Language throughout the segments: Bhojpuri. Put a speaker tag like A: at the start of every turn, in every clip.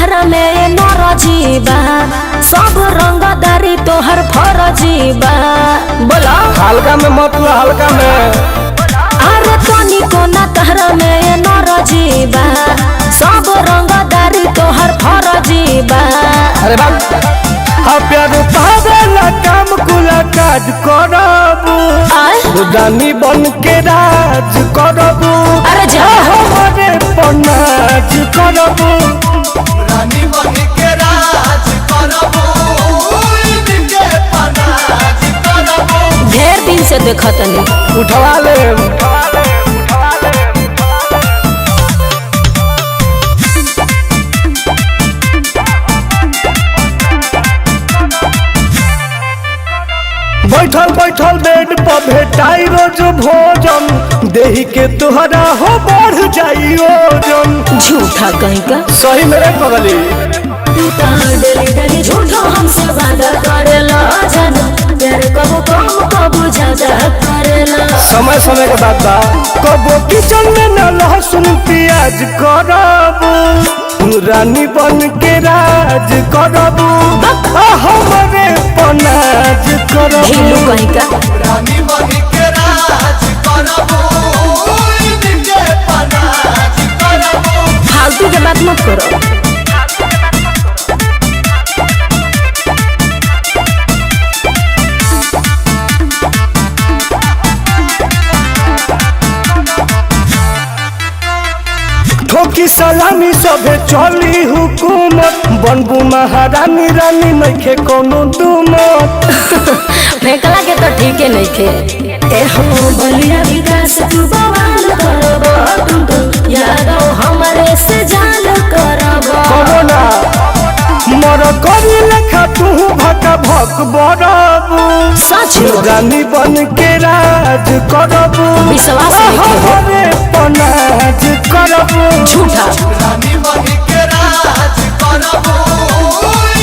A: तहरा में नरजीबा सब रंगदारी तोहर फरजीबा बोला
B: हल्का में मत लो हल्का में।
A: अरे तनी को ना तहरा में नरजीबा सब रंगदारी तोहर फरजीबा।
B: अरे बाप हाँ प्यार पावेला काम कुला काज करबू रानी बन के राज करबू।
A: अरे जा
B: हमारे पनाज करबू
C: रानी बन के राज करबू इनके पनाज करबू।
A: ढेर दिन से देखत नहीं
B: उठवा ले बैठल बैठल बेड पर भेटाई रोज भोजन देही के तुहरा हो बढ़ जाई ओजन।
A: झूठा कहीं का
B: सही मेरे पगली
A: तू तो डेली डेली झूठा हमसे वादा करेला जाना प्यार कबो कम कबो ज्यादा करेला।
B: समय समय के बाद बा कबो किचन में न लहसुन प्याज करबू रानी बन के राज करबू हमारे पनाज करबू।
A: ढीलू कहीं का
C: रानी बन के राज करबू इनके पनाज करबू।
A: फालतू के बात मत करो।
B: ठोकी सलामी सबे चली हुकूमत बनबू महारानी रानी नइखे कोनो दुमत।
A: फेंकला के तो ठीक है नहीं खे ए हो बलिया विकास तू बवाल करबो तुम यादो हमारे से जान करबो
B: कबो ना मर करी लेखा तू भका भक बड़बू
A: सच
B: रानी बन के राज करबू
A: विश्वास नहीं करो।
B: हमारे पनाज करबू।
A: झूठा
C: रानी बन के राज करबू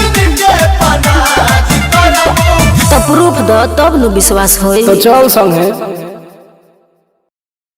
C: इनके पनाज करबू।
A: तो प्रूफ दो तब नु विश्वास होई।
B: तो चल संगे।